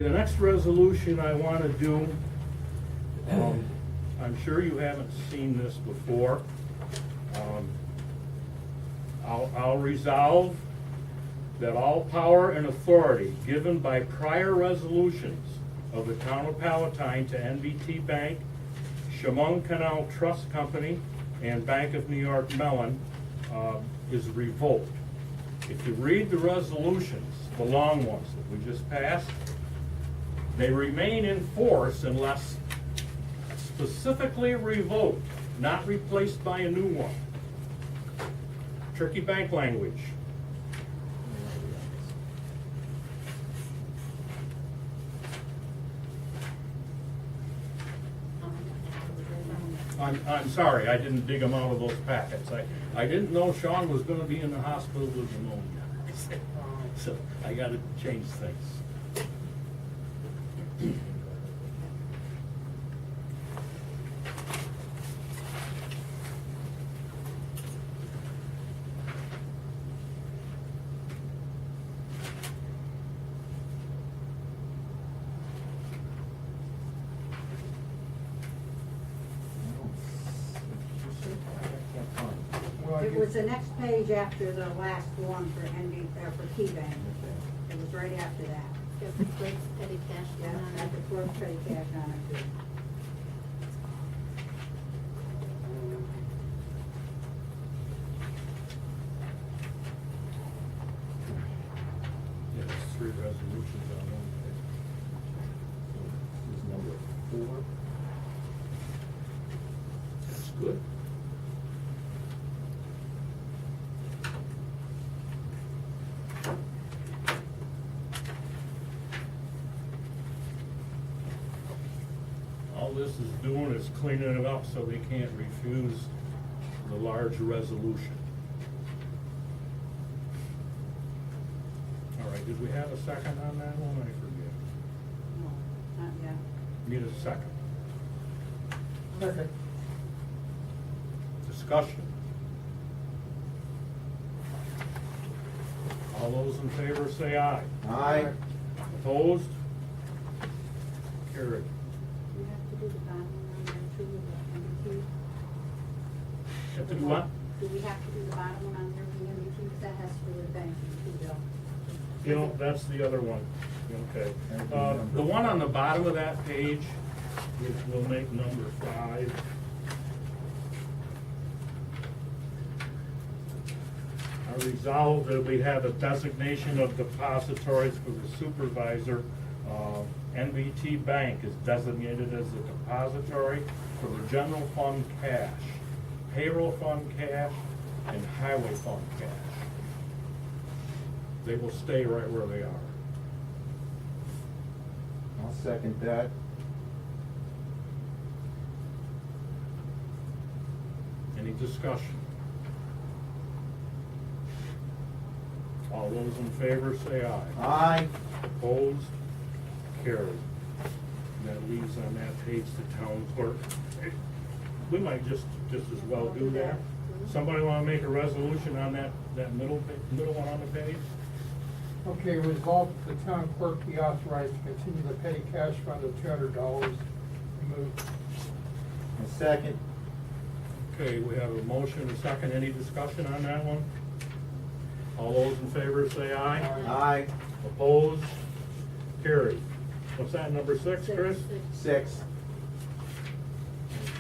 The next resolution I want to do, I'm sure you haven't seen this before. I'll resolve that all power and authority given by prior resolutions of the town of Palatine to NBT Bank, Chemung Canal Trust Company, and Bank of New York Mellon is revoked. If you read the resolutions, the long ones that we just passed, they remain in force unless specifically revoked, not replaced by a new one. Tricky bank language. I'm sorry, I didn't dig them out of those packets. I didn't know Sean was gonna be in the hospital with pneumonia. So I gotta change things. It was the next page after the last one for Key Bank. It was right after that. Got the clerk's petty cash Yeah, down on at the it. clerk petty cash on it too. Yeah, there's 3 resolutions on one page. This is number 4. That's good. All this is doing is cleaning it up so they can't refuse the large resolution. All right, did we have a second on that one? I forget. No, not yet. Need a second. Second. Discussion. All those in favor say aye. Aye. Opposed? Carried. You have to do the bottom one on there too, with the NBT. Have to do what? Do we have to do the bottom one on there with the NBT, because that has to do with the banking too, Bill? You know, that's the other one. Okay. The one on the bottom of that page, which will make number 5. I resolved that we have a designation of depositories for the supervisor. NBT Bank is designated as a depository for the general fund cash, payroll fund cash, and highway fund cash. They will stay right where they are. I'll second that. Any discussion? All those in favor say aye. Aye. Opposed? Carried. That leaves on that page the town clerk. We might just as well do that. Somebody wanna make a resolution on that middle one on the page? Okay, resolved that the town clerk be authorized to continue the petty cash fund of $200 removed. A second. Okay, we have a motion, a second. Any discussion on that one? All those in favor say aye. Aye. Opposed? Carried. What's that, number 6, Chris? 6.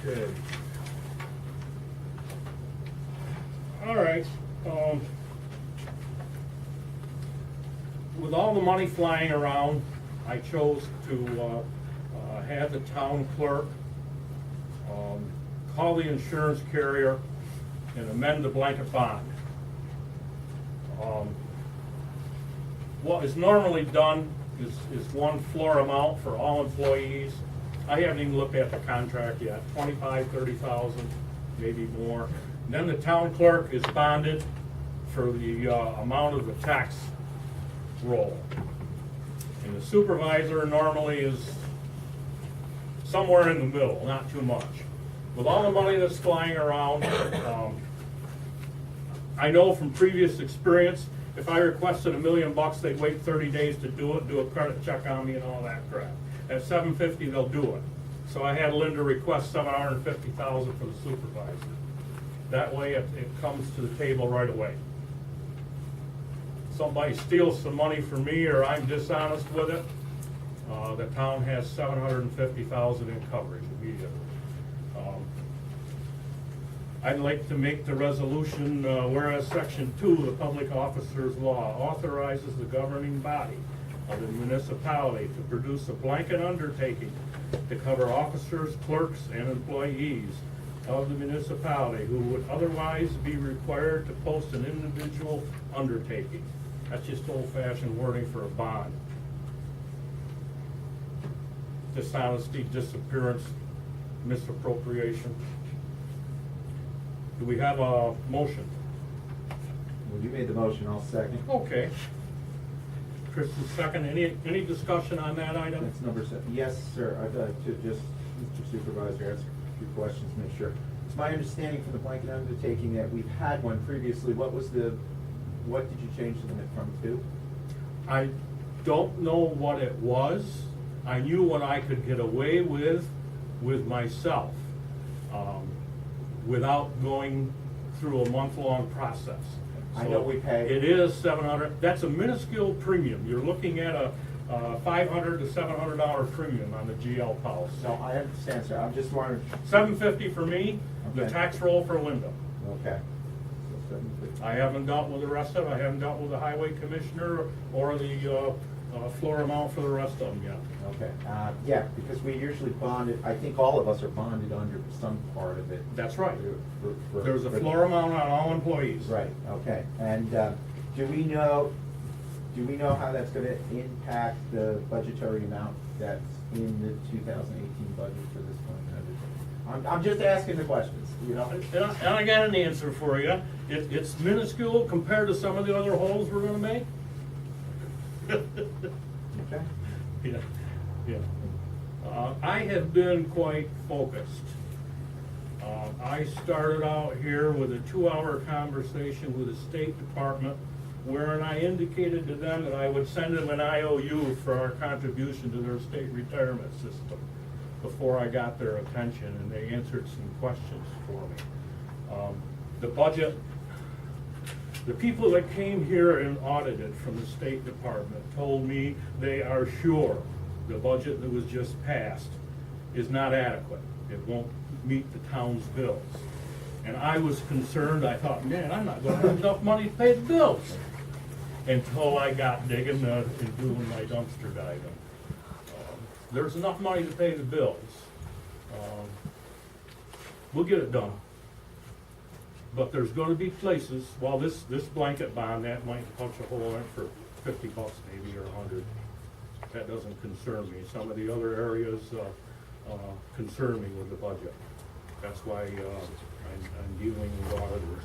Okay. All right, with all the money flying around, I chose to have the town clerk call the insurance carrier and amend the blanket bond. What is normally done is one floor amount for all employees. I haven't even looked at the contract yet, 25, 30,000, maybe more. And then the town clerk is bonded for the amount of the tax roll. And the supervisor normally is somewhere in the middle, not too much. With all the money that's flying around, I know from previous experience, If I requested $1 million, they'd wait 30 days to do it, do a credit check on me and all that crap. At $750, they'll do it. So I had Linda request $750,000 for the supervisor. That way it comes to the table right away. Somebody steals some money from me or I'm dishonest with it, the town has $750,000 in coverage immediately. I'd like to make the resolution, whereas Section 2 of the Public Officers Law authorizes the governing body of the municipality to produce a blanket undertaking to cover officers, clerks, and employees of the municipality who would otherwise be required to post an individual undertaking. That's just old-fashioned wording for a bond. Dishonesty, disappearance, misappropriation. Do we have a motion? Well, you made the motion, I'll second. Okay. Kristen, second. Any discussion on that item? That's number 7. Yes, sir, I'd like to just, Mr. Supervisor, ask a few questions, make sure. It's my understanding from the blanket undertaking that we've had one previously. What did you change the limit from to? I don't know what it was. I knew what I could get away with myself, without going through a month-long process. I know we pay. It is $700, that's a minuscule premium. You're looking at a $500 to $700 premium on the GL policy. No, I understand, sir, I'm just wondering. $750 for me, the Okay. tax roll for Linda. Okay. So 750. I haven't dealt with the rest of it, I haven't dealt with the highway commissioner or the floor amount for the rest of them yet. Okay, yeah, because we usually bonded, I think all of us are bonded under some part of it. That's right. For- There's a for- floor amount on all employees. Right, okay, and do we know how that's gonna impact the budgetary amount that's in the 2018 budget for this one? I'm just asking the questions, you know? And I got an answer for you. It's minuscule compared to some of the other holes we're gonna make. Okay. Yeah, yeah. I have been quite focused. I started out here with a 2-hour conversation with the State Department wherein I indicated to them that I would send them an IOU for our contribution to their state retirement system before I got their attention, and they answered some questions for me. The budget, the people that came here and audited from the State Department told me they are sure the budget that was just passed is not adequate. It won't meet the town's bills. And I was concerned, I thought, man, I'm not gonna have enough money to pay the bills. Until I got digging and doing my dumpster diving. There's enough money to pay the bills. We'll get it done. But there's gonna be places, well, this blanket bond, that might punch a hole in it for $50 maybe, or 100. That doesn't concern me. Some of the other areas concern me with the budget. That's why I'm dealing with auditors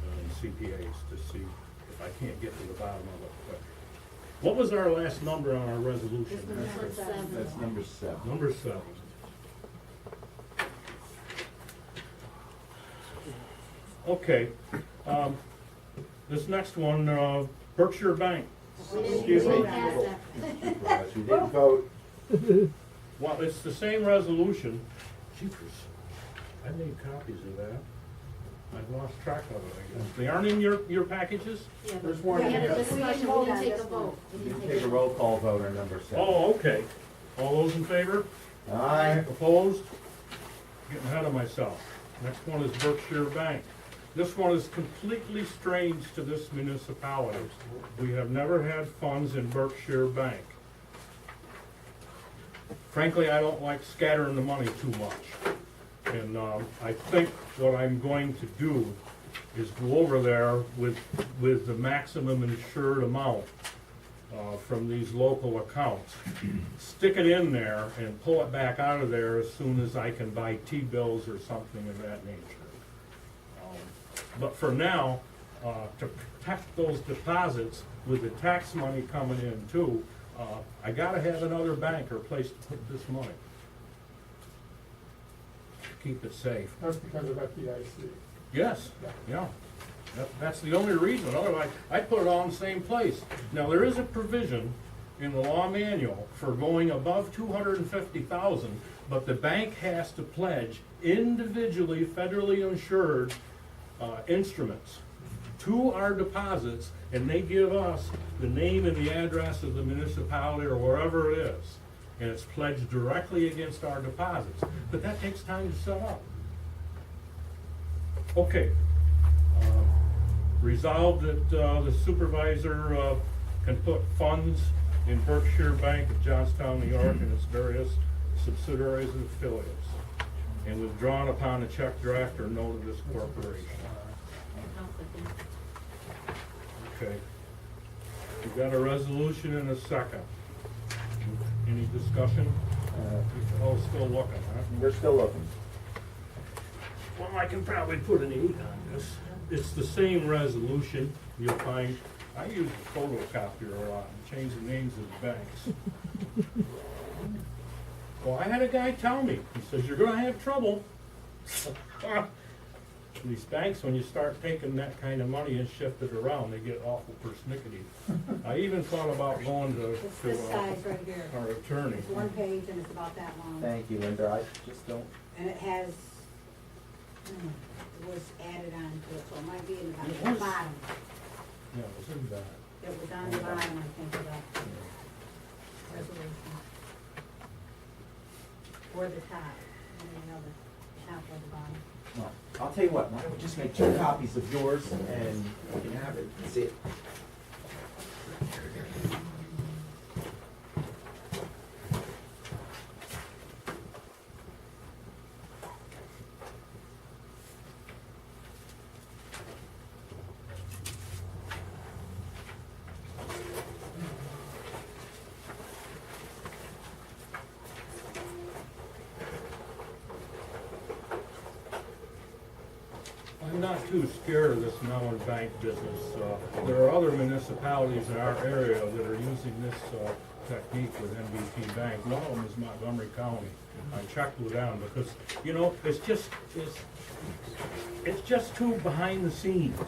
and CPAs to see if I can't get to the bottom of it quick. What was our last number on our resolution? This was number 7. That's number 7. Number 7. Okay, this next one, Berkshire Bank. We didn't Excuse me. pass that. You didn't vote. Well, it's the same resolution. Jeepers, I made copies of that. I've lost track of it, I guess. They aren't in your packages? Yeah, but There's one We had a here. discussion, we didn't take a vote. We You didn't can take a roll call vote on number 7. Oh, okay. All those in favor? Aye. Opposed? Getting ahead of myself. Next one is Berkshire Bank. This one is completely strange to this municipality. We have never had funds in Berkshire Bank. Frankly, I don't like scattering the money too much. And I think what I'm going to do is go over there with the maximum insured amount from these local accounts. Stick it in there and pull it back out of there as soon as I can buy T-bills or something of that nature. But for now, to protect those deposits with the tax money coming in too, I gotta have another bank or place to put this money. Keep it safe. That's because of FDIC. Yes, yeah. That's the only reason, otherwise, I'd put it all in the same place. Now, there is a provision in the law manual for going above 250,000, but the bank has to pledge individually federally insured instruments to our deposits, and they give us the name and the address of the municipality or wherever it is, and it's pledged directly against our deposits. But that takes time to set up. Okay. Resolved that the supervisor can put funds in Berkshire Bank of Johnstown, New York, and its various subsidiaries and affiliates, and withdrawn upon a check draft or note of this corporation. Okay. We've got a resolution and a second. Any discussion? Oh, still looking, huh? We're still looking. Well, I can probably put an 8 on this. It's the same resolution. You'll find, I use a photocopier a lot and change the names of the banks. Well, I had a guy tell me, he says, you're gonna have trouble. These banks, when you start taking that kind of money and shift it around, they get awful persnickety. I even thought about going It's this size right here. our attorney. It's one page and it's about that long. Thank you, Linda, I just don't, And it has, it was added on to it, so it might be in It the was. bottom. Yeah, it was in that. It was on the bottom, I think, of that resolution. Or the top, one or the other, the top or the bottom. well, I'll tell you what, why don't we just make 2 copies of yours and you can have it, see it. I'm not too scared of this Mellon Bank business. There are other municipalities in our area that are using this technique with NBT Bank. One of them is Montgomery County. I checked with them because, you know, it's just too behind the scenes.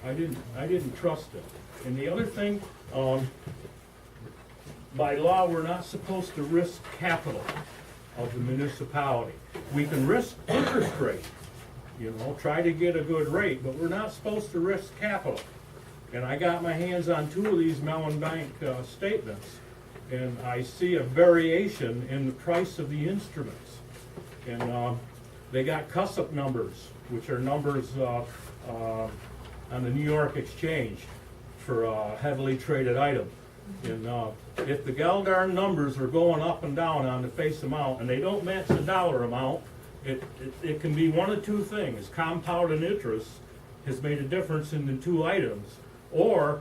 I didn't trust it. And the other thing, by law, we're not supposed to risk capital of the municipality. We can risk interest rate, you know, try to get a good rate, but we're not supposed to risk capital. And I got my hands on 2 of these Mellon Bank statements, and I see a variation in the price of the instruments. And they got cuss-up numbers, which are numbers on the New York Exchange for a heavily traded item. And if the darn numbers are going up and down on the face amount, and they don't match the dollar amount, it can be one of 2 things. Compounded interest has made a difference in the 2 items, or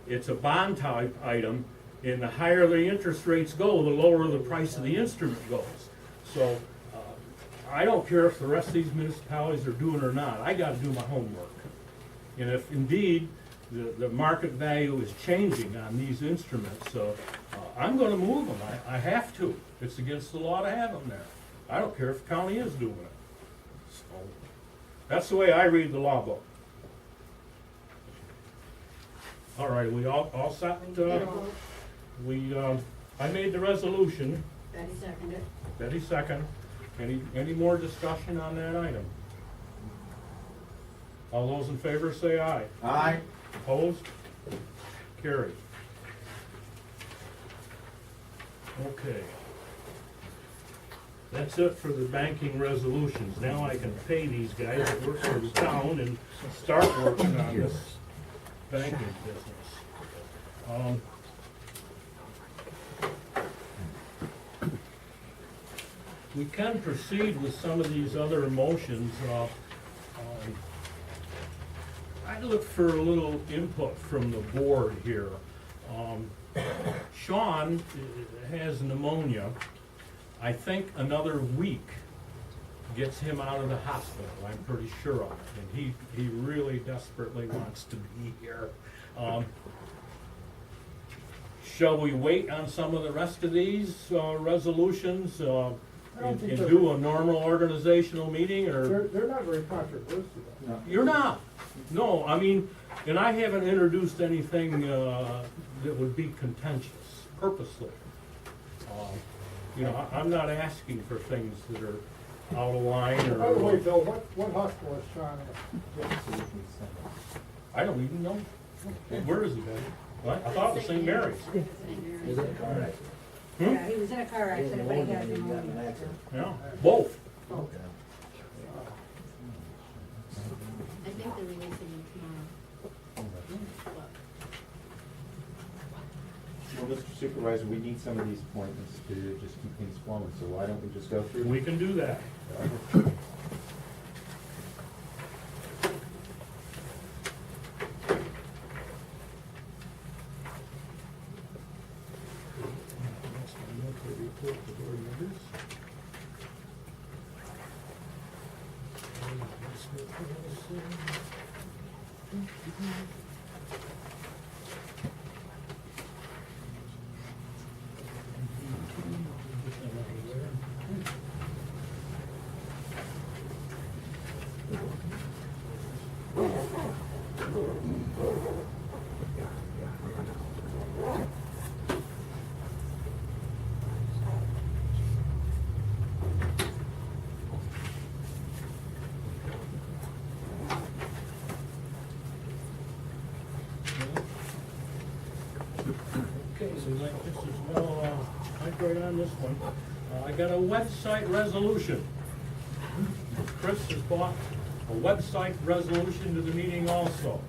it's a bond type item, and the higher the interest rates go, the lower the price of the instrument goes. So I don't care if the rest of these municipalities are doing it or not. I gotta do my homework. And if indeed the market value is changing on these instruments, I'm gonna move them. I have to. It's against the law to have them there. I don't care if the county is doing it. So, that's the way I read the law book. All right, we all set? I made the resolution. Betty seconded. Betty second. Any more discussion on that item? All those in favor say aye. Aye. Opposed? Carried. Okay. That's it for the banking resolutions. Now I can pay these guys that work for the town and start working on this banking business. We can proceed with some of these other motions. I'd look for a little input from the board here. Sean has pneumonia. I think another week gets him out of the hospital, I'm pretty sure of it, and he really desperately wants to be here. Shall we wait on some of the rest of these resolutions? I don't and think and they're- do a normal organizational meeting, or? They're not very controversial. No. You're not. No, I mean, and I haven't introduced anything that would be contentious purposely. You know, I'm not asking for things that are out of line or. By the way, Bill, what hospital is Sean at? So we can send it. I don't even know. Where is he, Ben? What? I thought it was St. Mary's. Is it? Hmm? Yeah, he was in a car accident, but he has pneumonia. Yeah, both. I think they're releasing them tomorrow. Well, Mr. Supervisor, we need some of these appointments to just keep things flowing, so why don't we just go through? We can do that. Okay, so like this is well, I'd write on this one. I got a website resolution. Chris has brought a website resolution to the meeting also.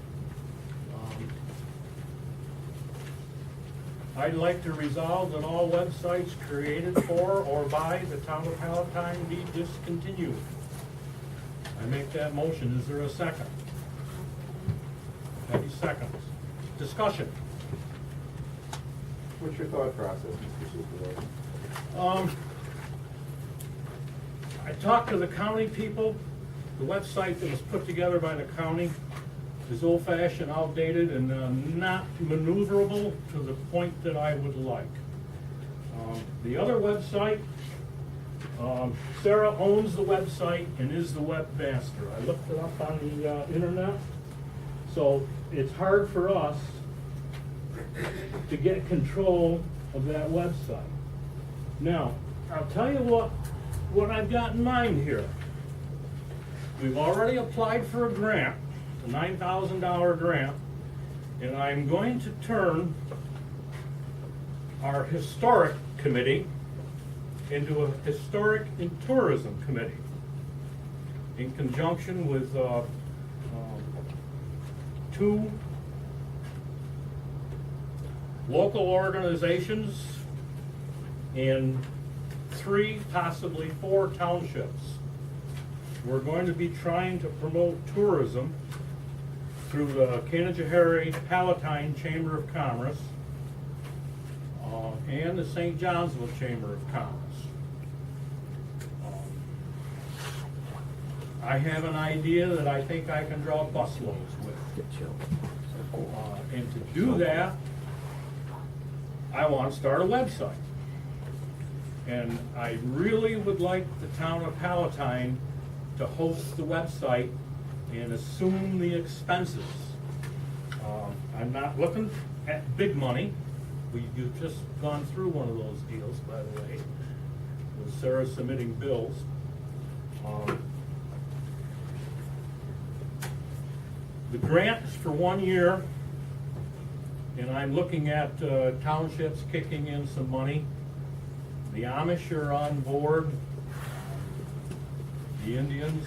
I'd like to resolve that all websites created for or by the town of Palatine be discontinued. I make that motion. Is there a second? Any seconds? Discussion. What's your thought process, Mr. Supervisor? I talked to the county people. The website that was put together by the county is old-fashioned, outdated, and not maneuverable to the point that I would like. The other website, Sarah owns the website and is the webmaster. I looked it up on the internet, so it's hard for us to get control of that website. Now, I'll tell you what I've got in mind here. We've already applied for a grant, a $9,000 grant, and I'm going to turn our historic committee into a historic and tourism committee in conjunction with two local organizations and 3, possibly 4 townships. We're going to be trying to promote tourism through the Canajoharie Palatine Chamber of Commerce and the St. Johnsville Chamber of Commerce. I have an idea that I think I can draw busloads with. And to do that, I want to start a website. And I really would like the town of Palatine to host the website and assume the expenses. I'm not looking at big money. You've just gone through one of those deals, by the way, with Sarah submitting bills. The grant is for 1 year, and I'm looking at townships kicking in some money. The Amish are on board, the Indians.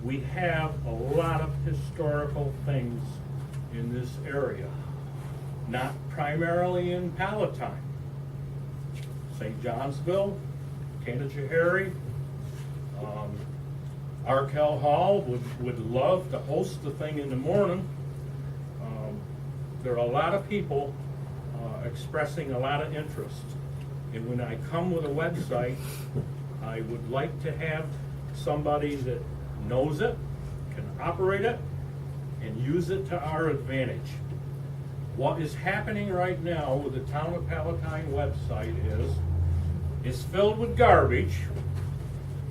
We have a lot of historical things in this area, not primarily in Palatine. St. Johnsville, Canajoharie, Arkell Hall would love to host the thing in the morning. There are a lot of people expressing a lot of interest. And when I come with a website, I would like to have somebody that knows it, can operate it, and use it to our advantage. What is happening right now with the Town of Palatine website is is filled with garbage,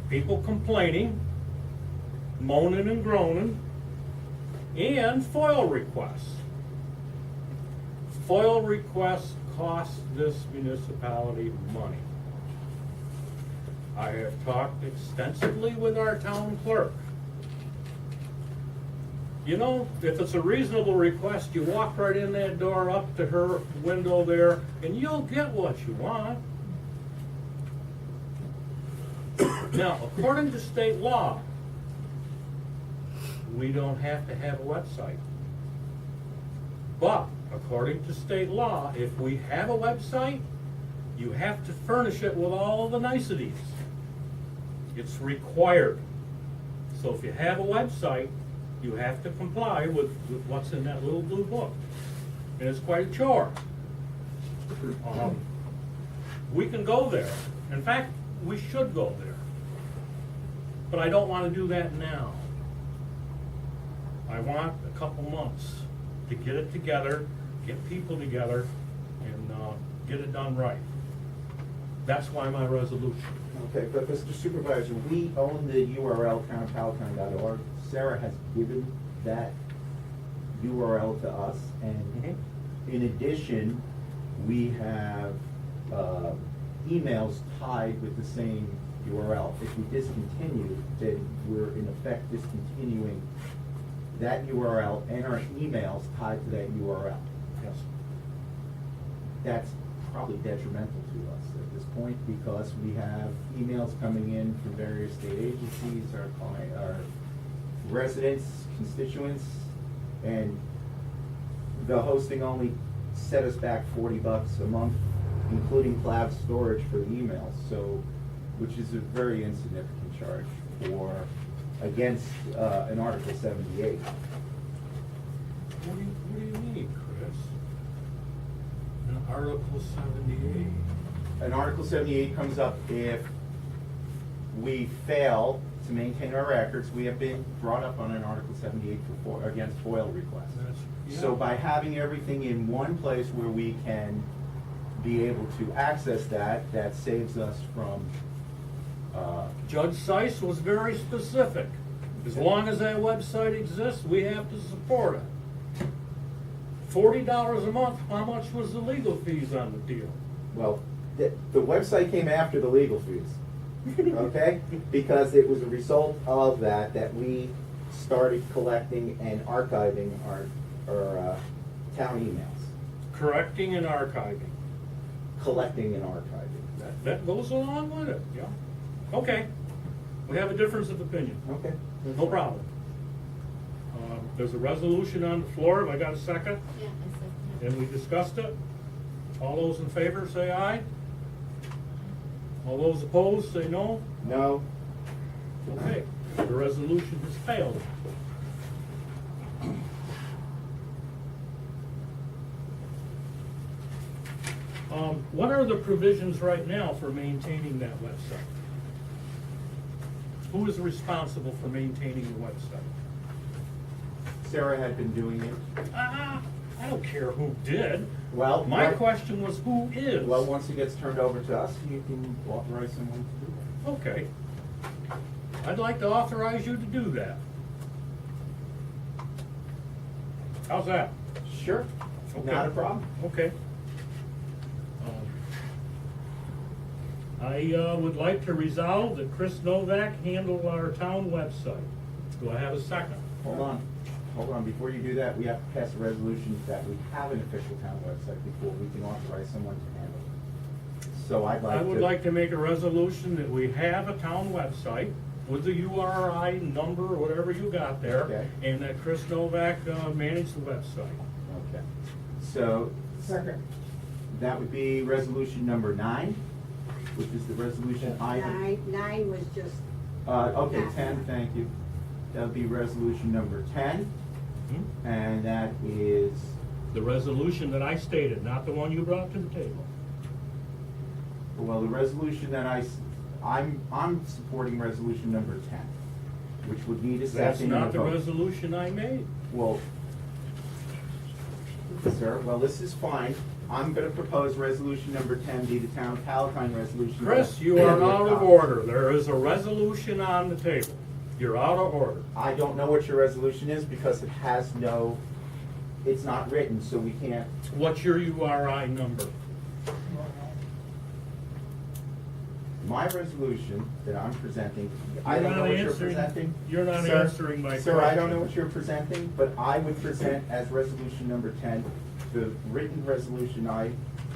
people complaining, moaning and groaning, and FOIL requests. FOIL requests cost this municipality money. I have talked extensively with our town clerk. You know, if it's a reasonable request, you walk right in that door up to her window there, and you'll get what you want. Now, according to state law, we don't have to have a website. But, according to state law, if we have a website, you have to furnish it with all of the niceties. It's required. So if you have a website, you have to comply with what's in that little blue book. And it's quite a chore. We can go there. In fact, we should go there. But I don't want to do that now. I want a couple months to get it together, get people together, and get it done right. That's why my resolution. Okay, but Mr. Supervisor, we own the URL townpalatine.org. Sarah has given that URL to us, and in addition, we have emails tied with the same URL. If we discontinue, then we're in effect discontinuing that URL and our emails tied to that URL. Yes. That's probably detrimental to us at this point, because we have emails coming in from various state agencies, our residents, constituents, and the hosting only set us back $40 a month, including cloud storage for the emails, so, which is a very insignificant charge for, against an Article 78. What do you mean, Chris? An Article 78? An Article 78 comes up if we fail to maintain our records. We have been brought up on an Article 78 against FOIL requests. Yeah. So by having everything in one place where we can be able to access that, that saves us from Judge Seiss was very specific. As long as that website exists, we have to support it. $40 a month, how much was the legal fees on the deal? well, the website came after the legal fees, okay? Because it was a result of that we started collecting and archiving our town emails. Correcting and archiving. Collecting and archiving. That goes along with it, yeah. Okay, we have a difference of opinion. Okay. No problem. There's a resolution on the floor, have I got a second? Yeah, I said that. And we discussed it. All those in favor say aye. All those opposed say no. No. Okay, the resolution has failed. What are the provisions right now for maintaining that website? Who is responsible for maintaining the website? Sarah had been doing it. I don't care who did. Well, My right- question was who is? Well, once it gets turned over to us, you can authorize someone to do that. Okay. I'd like to authorize you to do that. How's that? Sure. Okay. Not a problem. Okay. I would like to resolve that Chris Novak handle our town website. Do I have a second? Hold on, before you do that, we have to pass a resolution that we have an official town website before we can authorize someone to handle it. So I'd like to. I would like to make a resolution that we have a town website with the URI number, or whatever you got there, Okay. and that Chris Novak manage the website. Okay. So. Second. That would be resolution number 9, which is the resolution item. Nine was just, Okay, 10, thank you. That would be resolution number 10, Hmm? and that is, The resolution that I stated, not the one you brought to the table. well, the resolution that I'm supporting resolution number 10, which would need a That's second and a not the vote. resolution I made. Well, Sir, well, this is fine. I'm gonna propose resolution number 10 be the town of Palatine resolution. Chris, you are out of order. There is a resolution on the table. You're out of order. I don't know what your resolution is because it has no, it's not written, so we can't. What's your URI number? My resolution that I'm presenting, I You're don't know not what you're answering- presenting. you're not Sir, answering my Sir, I don't question. know what you're presenting, but I would present as resolution number 10, the written resolution I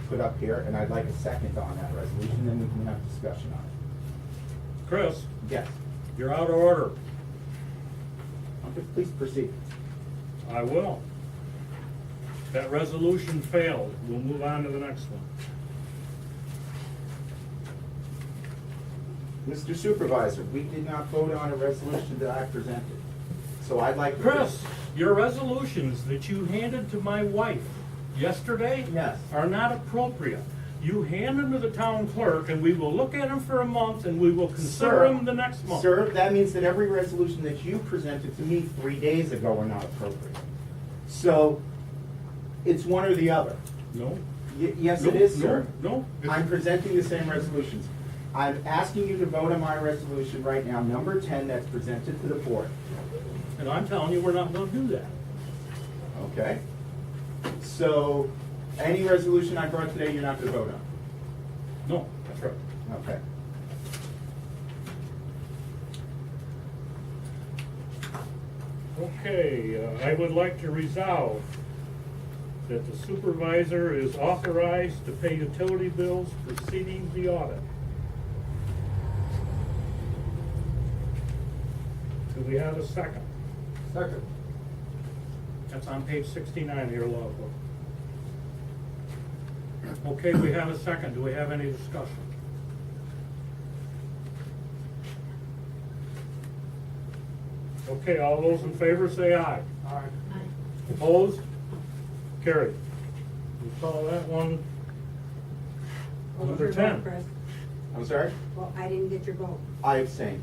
put up here, and I'd like a second on that resolution, then we can have discussion on it. Chris, Yes. you're out of order. Okay, please proceed. I will. That resolution failed. We'll move on to the next one. Mr. Supervisor, we did not vote on a resolution that I presented, so I'd like. to- Chris, your resolutions that you handed to my wife yesterday Yes. are not appropriate. You hand them to the town clerk, and we will look at them for a month, and we will consider Sir, them the next month. Sir, that means that every resolution that you presented to me 3 days ago are not appropriate. So, it's one or the other. No. Yes, it No, is, sir. No. no. I'm presenting the same resolutions. I'm asking you to vote on my resolution right now, number 10, that's presented to the board. And I'm telling you, we're not gonna do that. Okay? So, any resolution I brought today, you're not gonna vote on? No, that's right. Okay. Okay, I would like to resolve that the supervisor is authorized to pay utility bills preceding the audit. Do we have a second? Second. That's on page 69 of your law book. Okay, we have a second. Do we have any discussion? Okay, all those in favor say aye. All right. Opposed? Carried. We call that one What was number your 10. vote, Chris? I'm sorry? Well, I didn't get your vote. I abstain.